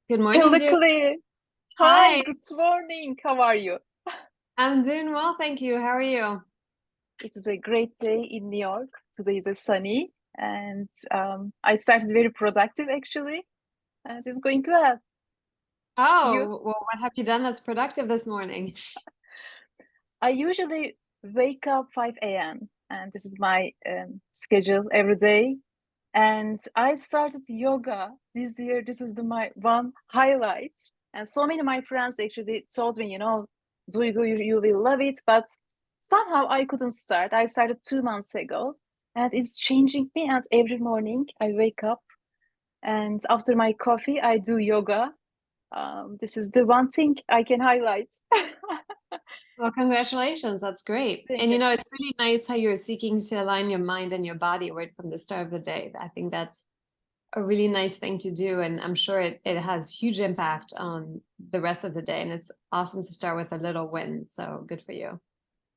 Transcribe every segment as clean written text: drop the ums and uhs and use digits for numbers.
Good morning, Jude. Luckily. Hi, Hi, good morning. How are you? I'm doing well, thank you. How are you? It is a great day in New York. Today is a sunny, and I started very productive actually, and it's going well. You? Oh, well, what have you done that's productive this morning? I usually wake up 5 a.m. and this is my schedule every day. And I started yoga this year. This is my one highlight. And so many of my friends actually told me, do you will love it. But somehow I couldn't start. I started 2 months ago and it's changing me. And every morning I wake up and after my coffee, I do yoga. This is the one thing I can highlight. Well, congratulations. That's great. Thank And you. it's really nice how you're seeking to align your mind and your body right from the start of the day. I think that's a really nice thing to do. And I'm sure it has huge impact on the rest of the day. And it's awesome to start with a little win. So good for you.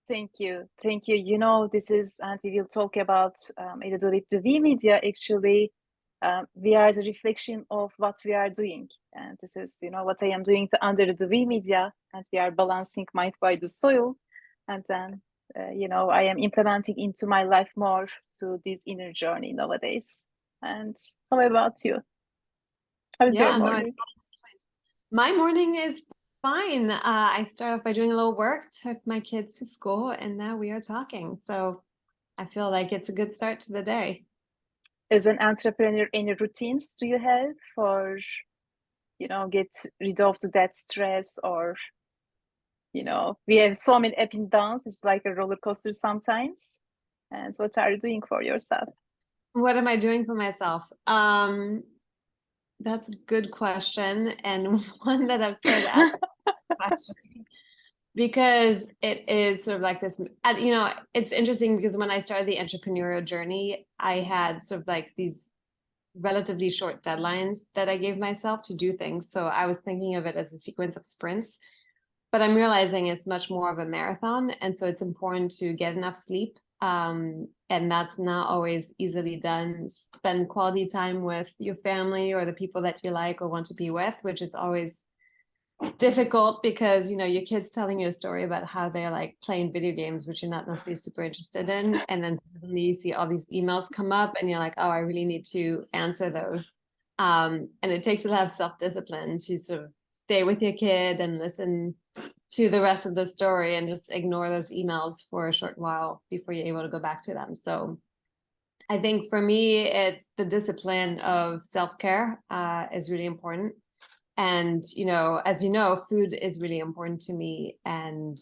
Thank you. Thank you. This is, and we will talk about a little bit the V media. Actually, we are the reflection of what we are doing. And this is, what I am doing under the V media, and we are balancing mind by the soil. And then, I am implementing into my life more to this inner journey nowadays. And how about you? How is your Yeah, no, morning? it's my morning is fine. I start off by doing a little work, took my kids to school, and now we are talking. So I feel like it's a good start to the day. As an entrepreneur, any routines do you have for, get rid of that stress or we have so many up and downs. It's like a roller coaster sometimes. And what are you doing for yourself? What am I doing for myself? That's a good question, and one that I've started asking actually because it is sort of like this. It's interesting because when I started the entrepreneurial journey, I had sort of like these relatively short deadlines that I gave myself to do things. So I was thinking of it as a sequence of sprints, but I'm realizing it's much more of a marathon. And so it's important to get enough sleep. And that's not always easily done. Spend quality time with your family or the people that you like or want to be with, which is always difficult because your kids telling you a story about how they're like playing video games which you're not necessarily super interested in, and then suddenly you see all these emails come up and you're like, oh, I really need to answer those. And it takes a lot of self-discipline to sort of stay with your kid and listen to the rest of the story and just ignore those emails for a short while before you're able to go back to them. So I think for me it's the discipline of self-care is really important. And as you know, food is really important to me, and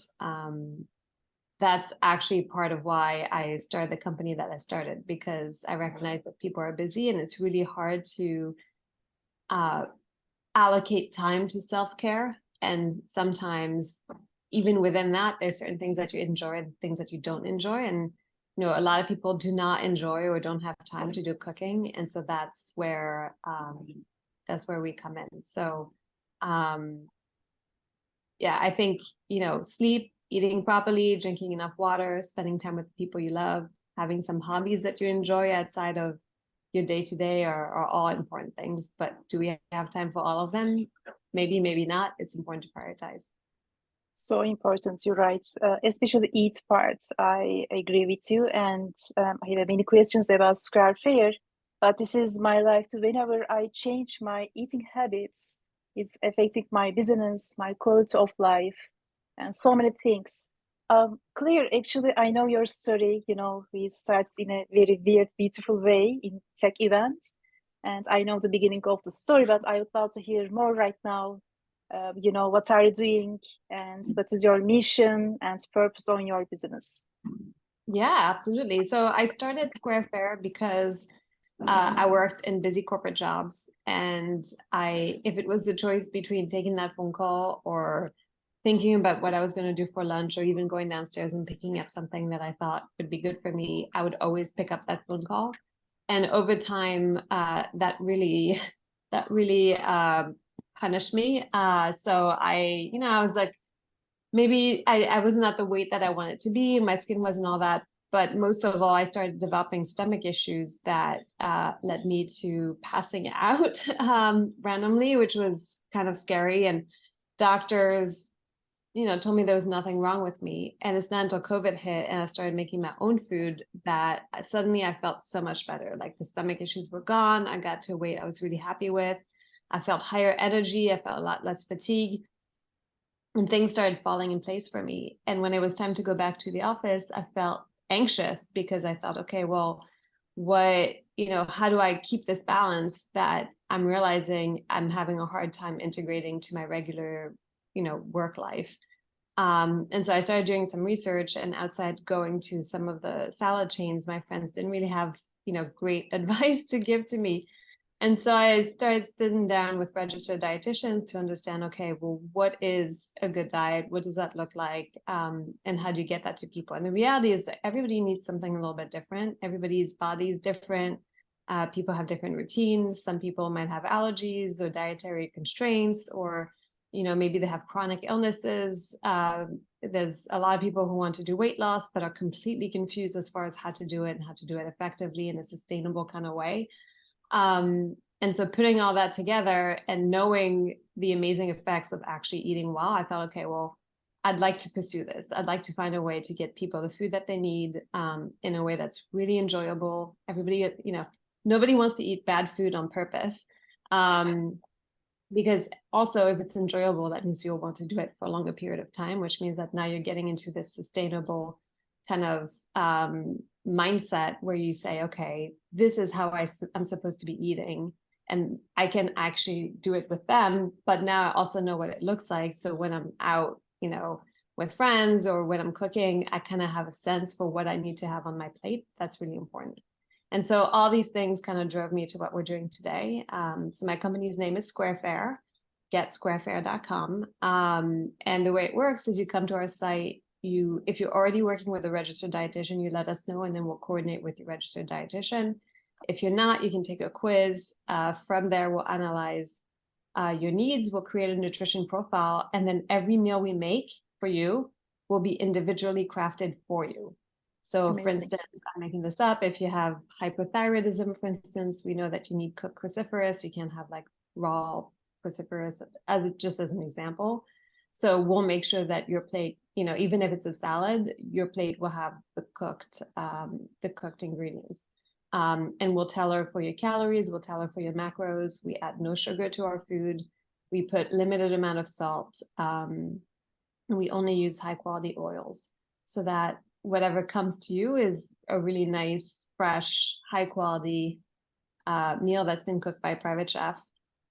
that's actually part of why I started the company that I started, because I recognize that people are busy and it's really hard to uh, allocate time to self-care. And sometimes even within that, there's certain things that you enjoy and things that you don't enjoy. And a lot of people do not enjoy or don't have time to do cooking, and so that's where we come in. So um, yeah, I think sleep, eating properly, drinking enough water, spending time with people you love, having some hobbies that you enjoy outside of your day to day are all important things. But do we have time for all of them? Maybe, maybe not. It's important to prioritize. So important, you're right. Especially eat part. I agree with you. And I have many questions about Square Fair, but this is my life too. Whenever I change my eating habits, it's affecting my business, my quality of life, and so many things. Clear, actually, I know your story. We started in a very weird, beautiful way in tech event, and I know the beginning of the story, but I would love to hear more right now. What are you doing, and what is your mission and purpose on your business? Yeah, absolutely. So I started Square Fair because I worked in busy corporate jobs, and if it was the choice between taking that phone call or thinking about what I was going to do for lunch, or even going downstairs and picking up something that I thought would be good for me, I would always pick up that phone call. And over time, that really punished me. So I was like, maybe I wasn't at the weight that I wanted to be, and my skin wasn't all that But most of all, I started developing stomach issues that led me to passing out randomly, which was kind of scary. And doctors, told me there was nothing wrong with me. And it's not until COVID hit and I started making my own food that suddenly I felt so much better. Like the stomach issues were gone. I got to a weight I was really happy with. I felt higher energy. I felt a lot less fatigue. And things started falling in place for me. And when it was time to go back to the office, I felt anxious because I thought, okay, well, how do I keep this balance that I'm realizing I'm having a hard time integrating to my regular, work life. And so I started doing some research, and outside going to some of the salad chains, my friends didn't really have, great advice to give to me. And so I started sitting down with registered dietitians to understand, okay, well, what is a good diet? What does that look like? And how do you get that to people? And the reality is that everybody needs something a little bit different. Everybody's body is different. People have different routines. Some people might have allergies or dietary constraints, or, maybe they have chronic illnesses. There's a lot of people who want to do weight loss, but are completely confused as far as how to do it and how to do it effectively in a sustainable kind of way. And so putting all that together and knowing the amazing effects of actually eating well, I thought, okay, well, I'd like to pursue this. I'd like to find a way to get people the food that they need in a way that's really enjoyable. Everybody, nobody wants to eat bad food on purpose. Because also if it's enjoyable, that means you'll want to do it for a longer period of time, which means that now you're getting into this sustainable kind of mindset where you say, okay, this is how I'm supposed to be eating, and I can actually do it with them. But now I also know what it looks like. So when I'm out, with friends or when I'm cooking, I kind of have a sense for what I need to have on my plate. That's really important. And so all these things kind of drove me to what we're doing today. So my company's name is Square Fare, getsquarefair.com. And the way it works is you come to our site. If you're already working with a registered dietitian, you let us know, and then we'll coordinate with your registered dietitian. If you're not, you can take a quiz. From there, we'll analyze your needs. We'll create a nutrition profile, and then every meal we make for you will be individually crafted for you. So Amazing. For instance, I'm making this up. If you have hypothyroidism, for instance, we know that you need cooked cruciferous. You can't have like raw cruciferous, just as an example. So we'll make sure that your plate, even if it's a salad, your plate will have the cooked ingredients. And we'll tell her for your calories, we'll tell her for your macros. We add no sugar to our food. We put limited amount of salt. And we only use high quality oils, so that whatever comes to you is a really nice, fresh, high quality meal that's been cooked by a private chef.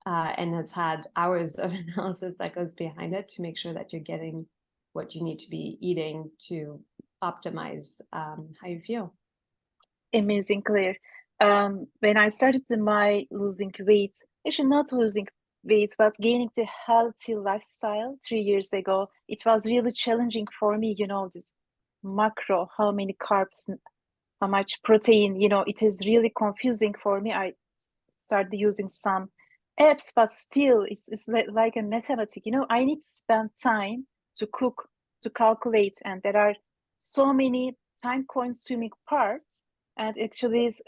And has had hours of analysis that goes behind it to make sure that you're getting what you need to be eating to optimize how you feel. Amazing, Claire. When I started my losing weight, actually not losing weight, but gaining the healthy lifestyle 3 years ago, it was really challenging for me, this macro, how many carbs, how much protein, it is really confusing for me. I started using some apps, but still it's like a mathematic, I need to spend time to cook, to calculate, and there are so many time consuming parts, and actually is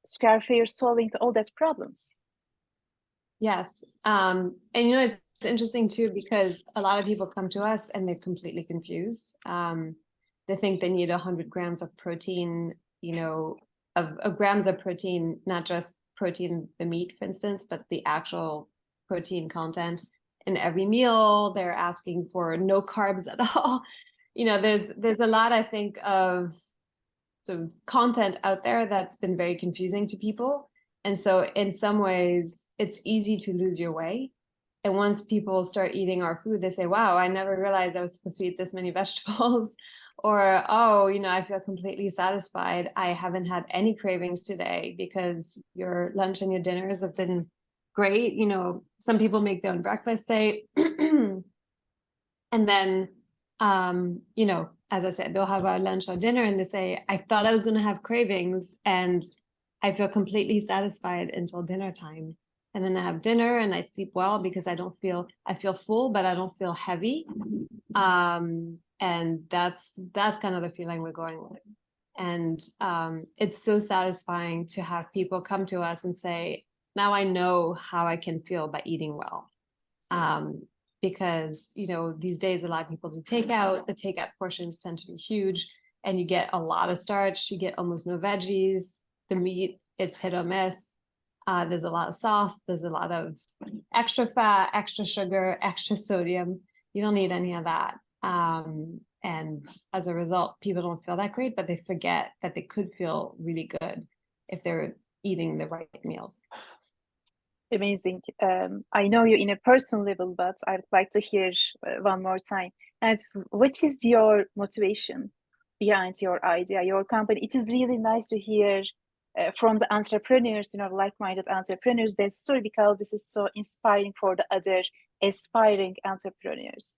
Square Fair solving all that problems. Yes. And it's interesting too, because a lot of people come to us and they're completely confused. They think they need 100 grams of protein, of grams of protein, not just protein, the meat, for instance, but the actual protein content in every meal. They're asking for no carbs at all. There's a lot, I think, of sort of content out there that's been very confusing to people. And so in some ways, it's easy to lose your way. And once people start eating our food, they say, wow, I never realized I was supposed to eat this many vegetables. Or, oh, I feel completely satisfied. I haven't had any cravings today because your lunch and your dinners have been great. Some people make their own breakfast, say, and then, as I said, they'll have our lunch or dinner and they say, I thought I was going to have cravings and I feel completely satisfied until dinner time. And then I have dinner and I sleep well because I feel full, but I don't feel heavy. And that's kind of the feeling we're going with. And it's so satisfying to have people come to us and say, now I know how I can feel by eating well. Because, you know, these days, a lot of people do takeout. The takeout portions tend to be huge, and you get a lot of starch. You get almost no veggies. The meat, it's hit or miss. There's a lot of sauce. There's a lot of extra fat, extra sugar, extra sodium. You don't need any of that. And as a result, people don't feel that great, but they forget that they could feel really good if they're eating the right meals. Amazing. I know you in a personal level, but I would like to hear one more time. And what is your motivation behind your idea, your company? It is really nice to hear from the entrepreneurs, you know, like-minded entrepreneurs, their story, because this is so inspiring for the other aspiring entrepreneurs.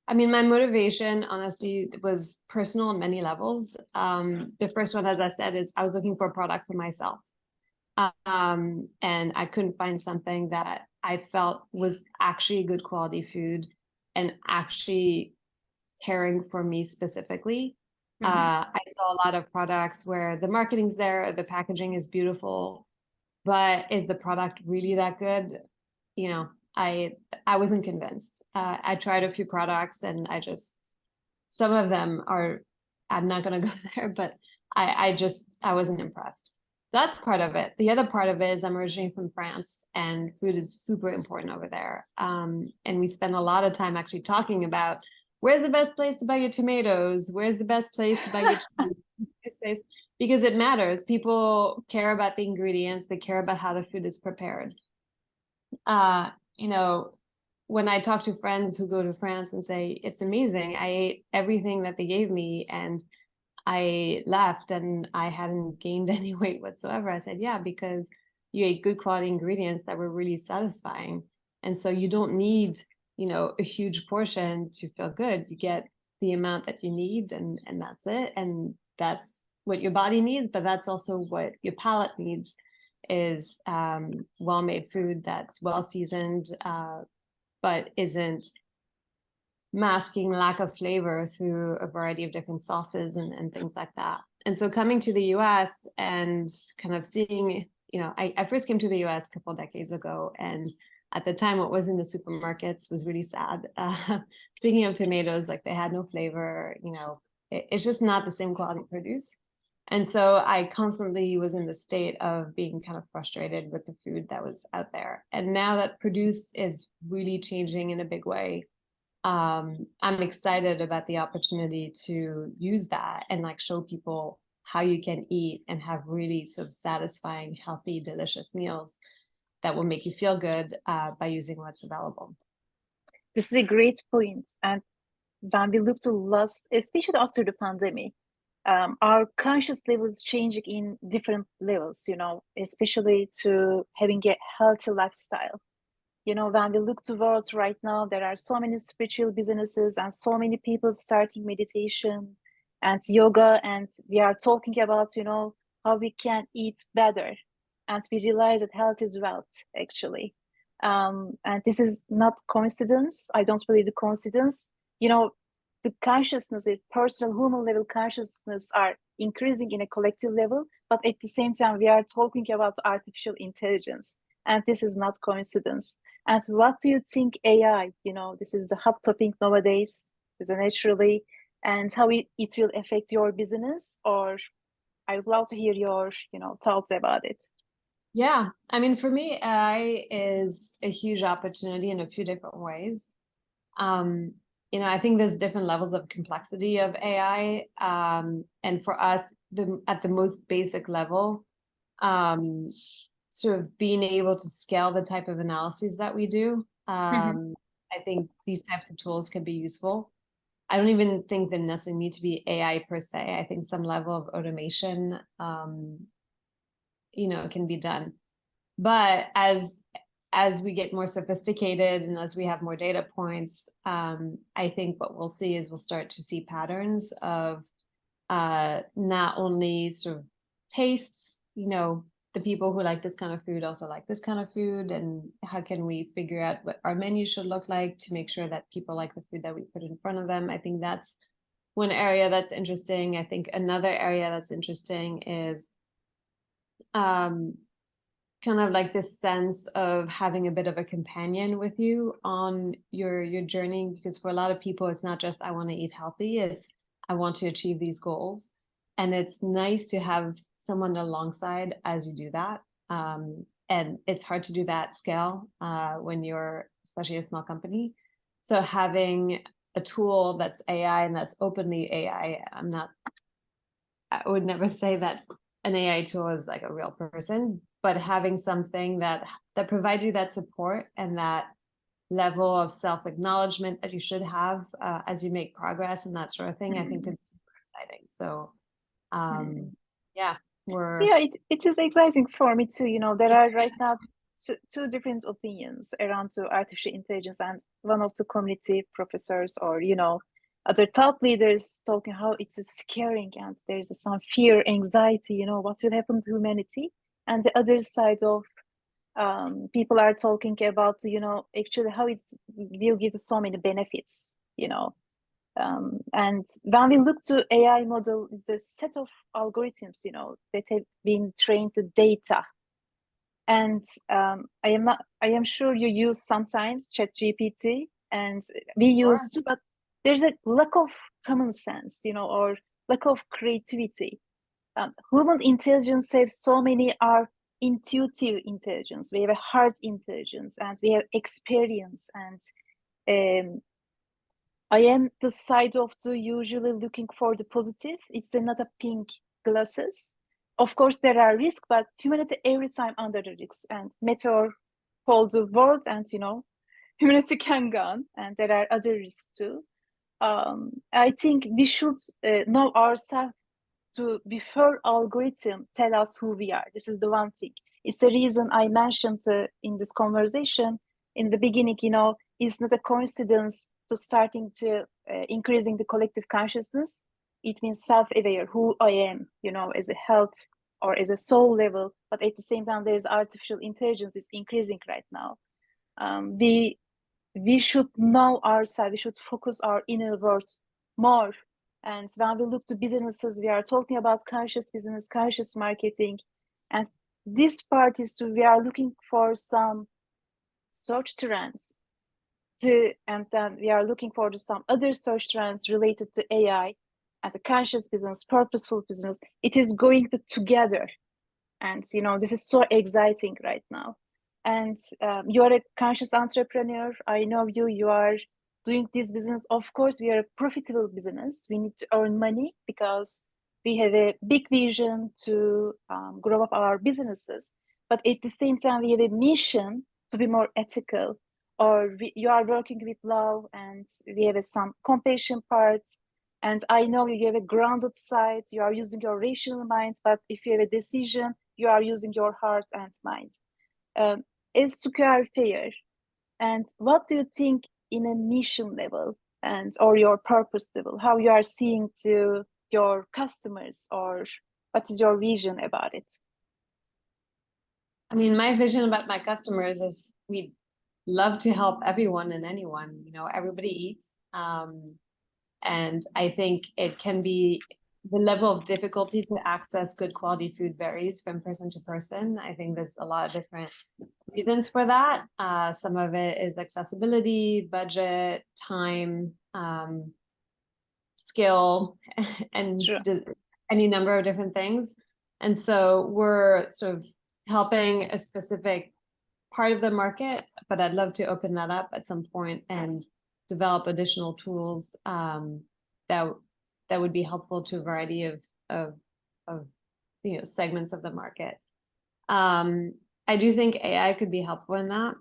I mean, my motivation, honestly, was personal on many levels. The first one, as I said, is I was looking for a product for myself. And I couldn't find something that I felt was actually good quality food and actually caring for me specifically. I saw a lot of products where the marketing's there, the packaging is beautiful, but is the product really that good? You know, I wasn't convinced. I tried a few products and some of them are, I'm not going to go there, but I wasn't impressed. That's part of it. The other part of it is I'm originally from France, and food is super important over there. And we spend a lot of time actually talking about where's the best place to buy your tomatoes? Where's the best place to buy your cheese? Because it matters. People care about the ingredients. They care about how the food is prepared. You know, when I talk to friends who go to France and say, it's amazing, I ate everything that they gave me and I left and I hadn't gained any weight whatsoever. I said, yeah, because you ate good quality ingredients that were really satisfying. And so you don't need, you know, a huge portion to feel good. You get the amount that you need, and that's it. And that's what your body needs, but that's also what your palate needs, is well-made food that's well-seasoned, but isn't masking lack of flavor through a variety of different sauces and things like that. And so coming to the US and kind of seeing, you know, I first came to the US a couple of decades ago, and at the time what was in the supermarkets was really sad. Speaking of tomatoes, like they had no flavor, you know, it's just not the same quality produce. And so I constantly was in the state of being kind of frustrated with the food that was out there. And now that produce is really changing in a big way, I'm excited about the opportunity to use that and like show people how you can eat and have really sort of satisfying, healthy, delicious meals that will make you feel good by using what's available. This is a great point. And when we look to last, especially after the pandemic, our conscious levels changing in different levels, you know, especially to having a healthy lifestyle. You know, when we look towards right now, there are so many spiritual businesses and so many people starting meditation and yoga, and we are talking about, you know, how we can eat better, and we realize that health is wealth, actually. And this is not coincidence. I don't believe the coincidence. You know, the consciousness, the personal human level consciousness are increasing in a collective level, but at the same time, we are talking about artificial intelligence, and this is not coincidence. And what do you think AI, you know, this is the hot topic nowadays, is naturally, and how it will affect your business? Or I would love to hear your, you know, thoughts about it. Yeah, I mean, for me, AI is a huge opportunity in a few different ways. You know, I think there's different levels of complexity of AI. And for us, at the most basic level, sort of being able to scale the type of analyses that we do, I think these types of tools can be useful. I don't even think they necessarily need to be AI per se. I think some level of automation, you know, can be done. But as we get more sophisticated and as we have more data points, I think what we'll see is we'll start to see patterns of not only sort of tastes, you know, the people who like this kind of food also like this kind of food, and how can we figure out what our menu should look like to make sure that people like the food that we put in front of them. I think that's one area that's interesting. I think another area that's interesting is kind of like this sense of having a bit of a companion with you on your journey, because for a lot of people it's not just I want to eat healthy, it's I want to achieve these goals. And it's nice to have someone alongside as you do that. And it's hard to do that at scale when you're especially a small company. So having a tool that's AI and that's openly AI, I would never say that an AI tool is like a real person, but having something that provides you that support and that level of self-acknowledgement that you should have as you make progress and that sort of thing, I think could be super exciting. So yeah, Yeah, it is exciting for me too. There are right now two different opinions around to artificial intelligence, and one of the community professors or other thought leaders talking how it's scaring and there's some fear, anxiety, what will happen to humanity. And the other side of people are talking about, actually how it will give so many benefits. And when we look to AI model, it's a set of algorithms, that have been trained to data. And I am sure you use sometimes ChatGPT, and we use too, but there's a lack of common sense, or lack of creativity. Human intelligence has so many are intuitive intelligence. We have a heart intelligence, and we have experience. And I am the side of the usually looking for the positive. It's not a pink glasses. Of course, there are risks, but humanity every time under the risks. And meteor hold the world, and humanity can go on, and there are other risks too. I think we should know ourselves to before algorithm tell us who we are. This is the one thing. It's the reason I mentioned in this conversation in the beginning. It's not a coincidence to starting to increasing the collective consciousness. It means self-aware, who I am, as a health or as a soul level. But at the same time, there's artificial intelligence is increasing right now. We should know ourselves. We should focus our inner world more. And when we look to businesses, we are talking about conscious business, conscious marketing. And this part is we are looking for some search trends. And then we are looking for some other search trends related to AI and the conscious business, purposeful business. It is going together. And, this is so exciting right now. And you are a conscious entrepreneur. I know you are doing this business. Of course, we are a profitable business. We need to earn money because we have a big vision to grow up our businesses. But at the same time, we have a mission to be more ethical, or you are working with love, and we have some compassion parts. And I know you have a grounded side. You are using your rational mind, but if you have a decision, you are using your heart and mind. Is Sukar fair? And what do you think in a mission level or your purpose level, how you are seeing to your customers, or what is your vision about it? I mean, my vision about my customers is we love to help everyone and anyone. Everybody eats. And I think it can be the level of difficulty to access good quality food varies from person to person. I think there's a lot of different reasons for that. Some of it is accessibility, budget, time, skill, and any number of different things. And so we're sort of helping a specific part of the market, but I'd love to open that up at some point and develop additional tools that would be helpful to a variety of segments of the market. I do think AI could be helpful in that.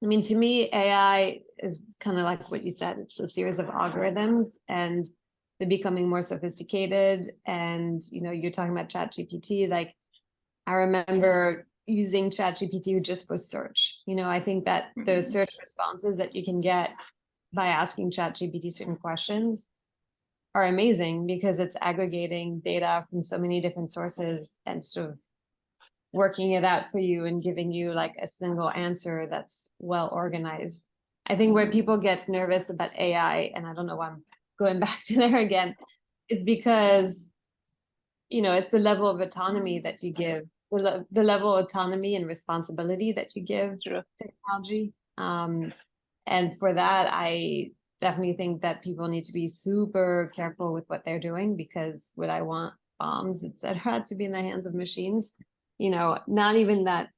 I mean, to me, AI is kind of like what you said. It's a series of algorithms, and they're becoming more sophisticated. And you're talking about ChatGPT. Like, I remember using ChatGPT just for search. I think that the search responses that you can get by asking ChatGPT certain questions are amazing, because it's aggregating data from so many different sources and sort of working it out for you and giving you like a single answer that's well organized. I think where people get nervous about AI, and I don't know why I'm going back to there again, is because, it's the level of autonomy that you give, the level of autonomy and responsibility that you give technology. And for that, I definitely think that people need to be super careful with what they're doing, because would I want bombs, etc., to be in the hands of machines? Not even that.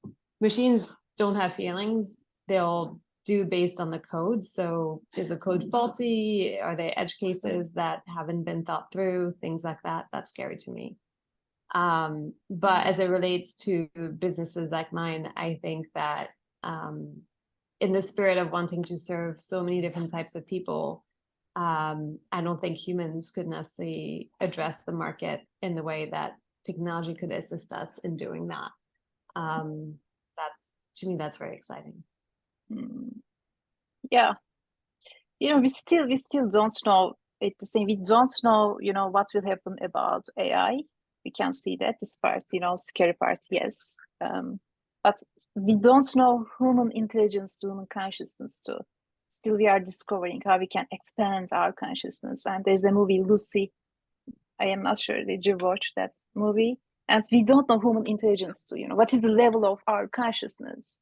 Machines don't have feelings. They'll do based on the code. So is a code faulty? Are there edge cases that haven't been thought through? Things like that. That's scary to me. But as it relates to businesses like mine, I think that in the spirit of wanting to serve so many different types of people, I don't think humans could necessarily address the market in the way that technology could assist us in doing that. To me, that's very exciting. Yeah. We still don't know. It's the same. We don't know, what will happen about AI. We can see that this part, scary part, yes. But we don't know human intelligence to human consciousness too. Still, we are discovering how we can expand our consciousness. And there's a movie, Lucy. I am not sure. Did you watch that movie? And we don't know human intelligence too. What is the level of our consciousness?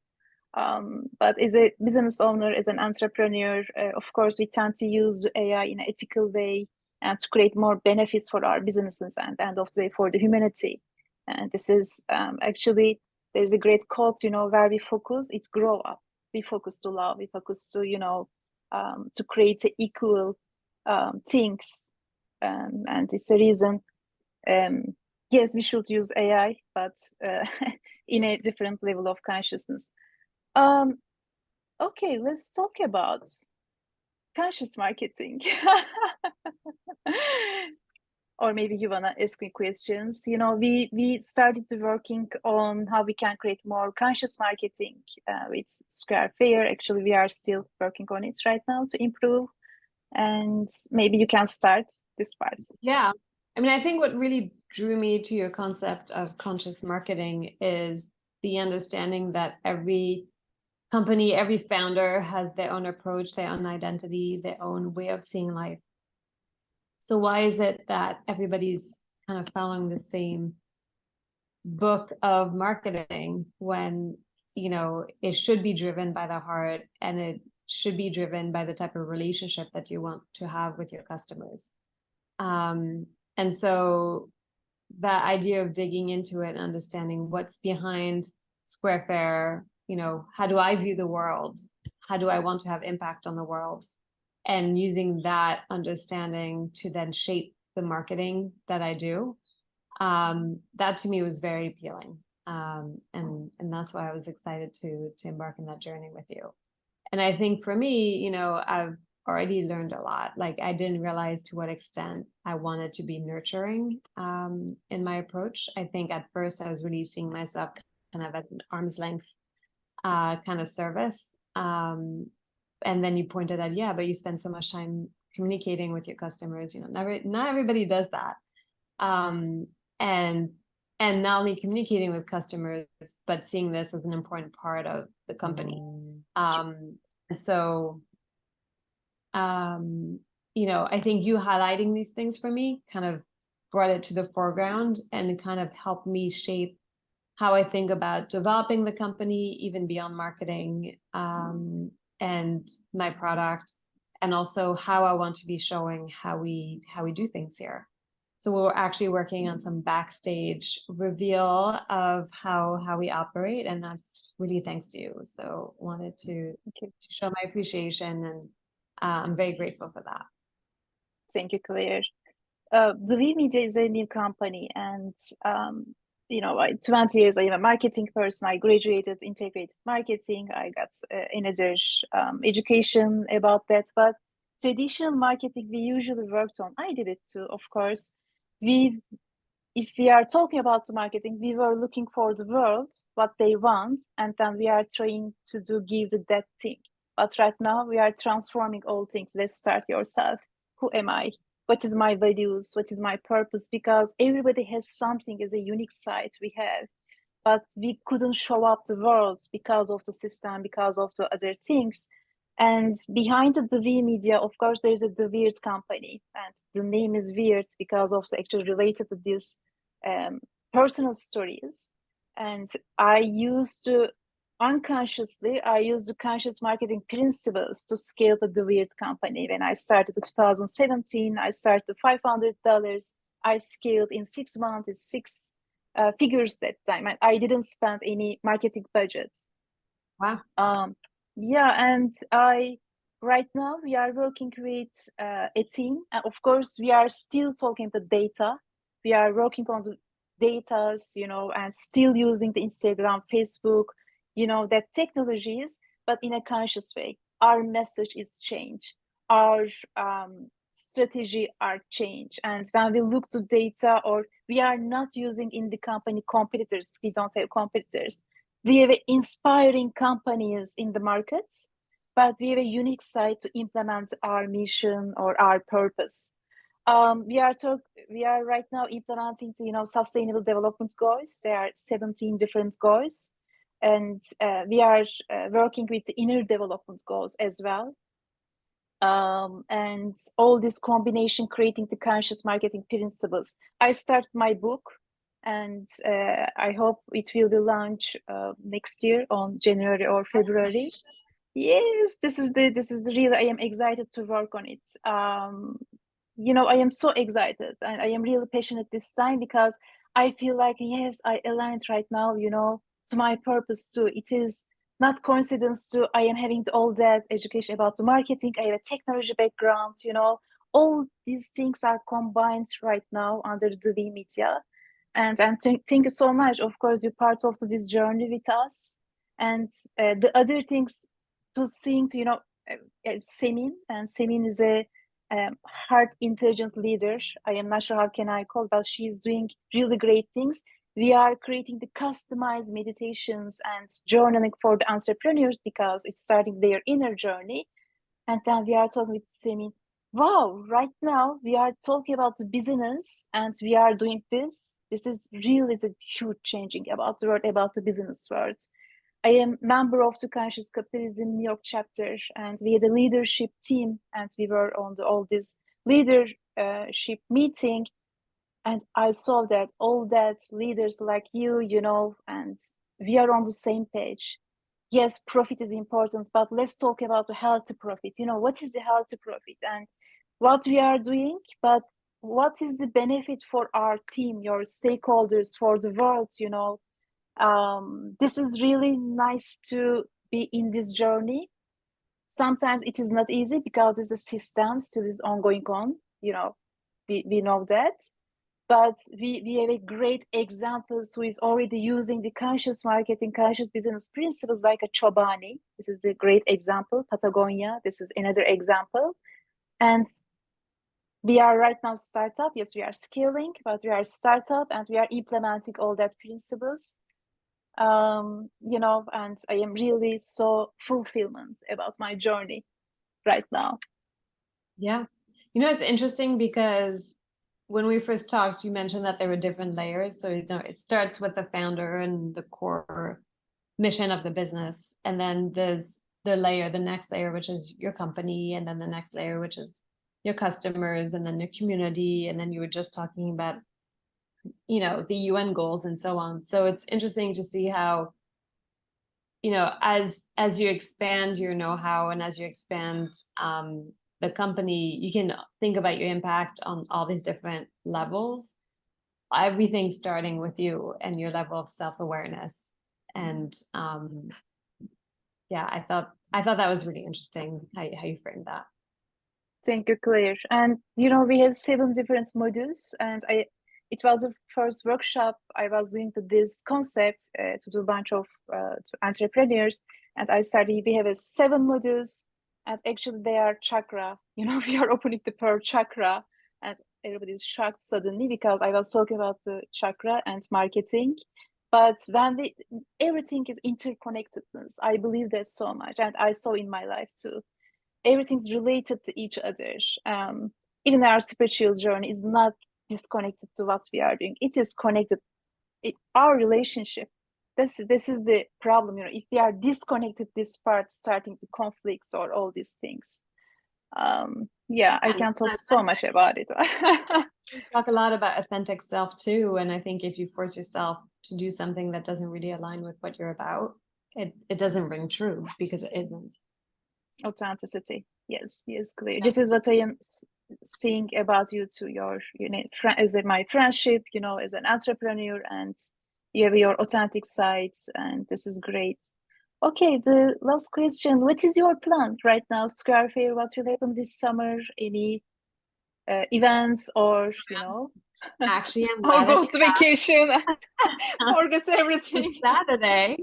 But as a business owner, as an entrepreneur, of course, we tend to use AI in an ethical way and to create more benefits for our businesses and end of the day for the humanity. And this is actually, there's a great quote, where we focus, it's grow up. We focus to love, we focus to, to create equal things. And it's a reason, yes, we should use AI, but in a different level of consciousness. Okay, let's talk about conscious marketing. Or maybe you wanna ask me questions. We started working on how we can create more conscious marketing with Square Fair. Actually, we are still working on it right now to improve. And maybe you can start this part. Yeah. I think what really drew me to your concept of conscious marketing is the understanding that every company, every founder has their own approach, their own identity, their own way of seeing life. So why is it that everybody's kind of following the same book of marketing when, it should be driven by the heart, and it should be driven by the type of relationship that you want to have with your customers? And so that idea of digging into it and understanding what's behind Square Fair, how do I view the world? How do I want to have impact on the world? And using that understanding to then shape the marketing that I do, that to me was very appealing. And that's why I was excited to embark on that journey with you. And I think for me, I've already learned a lot. Like, I didn't realize to what extent I wanted to be nurturing in my approach. I think at first I was really seeing myself kind of at an arm's length kind of service. And then you pointed out, yeah, but you spend so much time communicating with your customers. Not everybody does that. And not only communicating with customers, but seeing this as an important part of the company. And so, I think you highlighting these things for me kind of brought it to the foreground and kind of helped me shape how I think about developing the company, even beyond marketing, and my product, and also how I want to be showing how we do things here. So we're actually working on some backstage reveal of how we operate, and that's really thanks to you. So wanted to show my appreciation, and I'm very grateful for that. Thank you, Claire. The V Media is a new company, and 20 years I am a marketing person. I graduated integrated marketing. I got another education about that, but traditional marketing we usually worked on. I did it too, of course. If we are talking about the marketing, we were looking for the world, what they want, and then we are trying to give that thing. But right now we are transforming all things. Let's start yourself. Who am I? What is my values? What is my purpose? Because everybody has something as a unique side we have, but we couldn't show up the world because of the system, because of the other things. And behind the V Media, of course, there's a The Weird company, and the name is weird because of the actually related to these um, personal stories. And I used to unconsciously, I used the conscious marketing principles to scale the Weird company. When I started in 2017, I started $500. I scaled in 6 months, it's six figures that time. And I didn't spend any marketing budgets. Wow. Yeah, and I right now we are working with a team. And of course, we are still talking the data. We are working on the datas, and still using the Instagram, Facebook, that technologies, but in a conscious way. Our message is change. Our strategy are change. And when we look to data, or we are not using in the company competitors, we don't have competitors. We have inspiring companies in the markets, but we have a unique site to implement our mission or our purpose. We are right now implementing the sustainable development goals. There are 17 different goals, and we are working with the inner development goals as well. And all this combination creating the conscious marketing principles. I started my book, and I hope it will be launched next year on January or February. Yes, this is the real. I am excited to work on it. I am so excited, and I am really passionate this time because I feel like yes, I aligned right now. To my purpose too. It is not coincidence too. I am having all that education about the marketing. I have a technology background. All these things are combined right now under the V Media, and thank you so much. Of course, you're part of this journey with us, and the other things to think, Semin, and Semin is a heart intelligence leader. I am not sure how can I call, but she's doing really great things. We are creating the customized meditations and journaling for the entrepreneurs because it's starting their inner journey. And then we are talking with Semin. Wow, right now we are talking about the business and we are doing this. This is really the huge changing about the world, about the business world. I am member of the Conscious Capitalism New York chapter, and we had a leadership team, and we were on all this leadership meeting, and I saw that all that leaders like you, and we are on the same page. Yes, profit is important, but let's talk about the healthy profit. What is the healthy profit and what we are doing, but what is the benefit for our team, your stakeholders, for the world, this is really nice to be in this journey. Sometimes it is not easy because there's a system still is ongoing on, we know that. But we have a great examples who is already using the conscious marketing, conscious business principles like a Chobani. This is the great example. Patagonia, this is another example. And we are right now startup. Yes, we are scaling, but we are startup and we are implementing all that principles. And I am really so fulfillment about my journey right now. Yeah. It's interesting because when we first talked, you mentioned that there were different layers. So, it starts with the founder and the core mission of the business. And then there's the next layer, which is your company. And then the next layer, which is your customers, and then your community. And then you were just talking about, the UN goals and so on. So it's interesting to see how, as you expand your know-how and as you expand the company, you can think about your impact on all these different levels. Everything starting with you and your level of self-awareness. And yeah, I thought that was really interesting how you framed that. Thank you, Claire. And we have 7 different modules, and it was the first workshop I was doing this concept to do a bunch of to entrepreneurs, and I started. We have 7 modules, and actually they are chakra. We are opening the pearl chakra, and everybody's shocked suddenly because I was talking about the chakra and marketing. But when everything is interconnectedness, I believe that so much, and I saw in my life too. Everything's related to each other. Even our spiritual journey is not disconnected to what we are doing. It is connected. Our relationship this is the problem, you know, if we are disconnected this part, starting to conflicts or all these things. Yeah, I And can talk so authentic. much about it. We talk a lot about authentic self too, and I think if you force yourself to do something that doesn't really align with what you're about, it doesn't ring true because it isn't. Authenticity. Yes, yes, clear. Yeah. This is what I am seeing about you to your, you know, as my friendship, you know, as an entrepreneur, and you have your authentic side, and this is great. Okay, the last question. What is your plan right now, Square Fair? What will happen this summer? Any events or, you know, Actually, I'm or glad that go you to vacation and asked. forget everything? This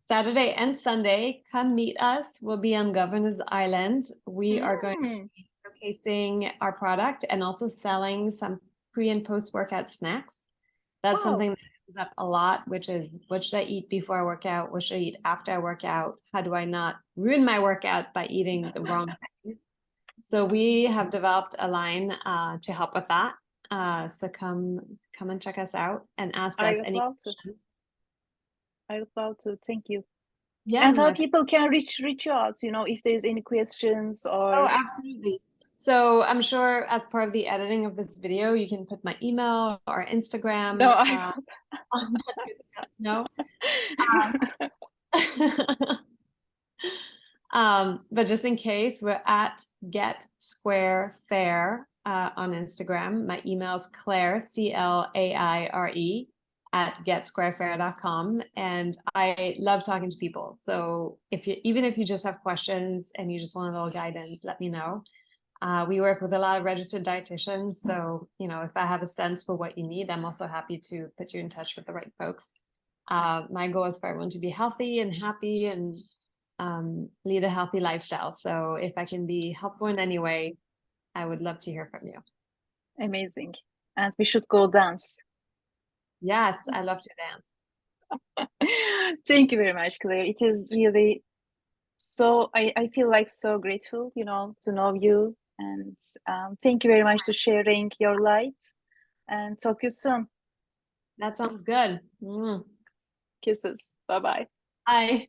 Saturday and Sunday, come meet us. We'll be on Governor's Island. We are going to Mm. be showcasing our product and also selling some pre and post workout snacks. That's Wow. something that comes up a lot, which is what should I eat before I work out? What should I eat after I work out? How do I not ruin my workout by eating the wrong thing? So we have developed a line to help with that. So come and check us out and ask I us would any love to. questions. I would love to. Thank you. Yeah, And how my people can reach you out, you know, if there's any questions Oh, or absolutely. So I'm sure as part of the editing of this video, you can put my email or no, Instagram. I On that good stuff. No. But just in case, we're at Get Square Fair on Instagram. My email is Claire, CLAIRE, at getsquarefair.com. And I love talking to people. So even if you just have questions and you just want a little guidance, let me know. We work with a lot of registered dietitians. So, you know, if I have a sense for what you need, I'm also happy to put you in touch with the right folks. My goal is for everyone to be healthy and happy and lead a healthy lifestyle. So if I can be helpful in any way, I would love to hear from you. amazing. And we should go dance. Yes, I love to dance. Thank you very much, Claire. It is really so, I feel like so grateful, you know, to know you. And thank you very much to sharing your light, and talk to you soon. That sounds good. Kisses. Bye bye. Bye.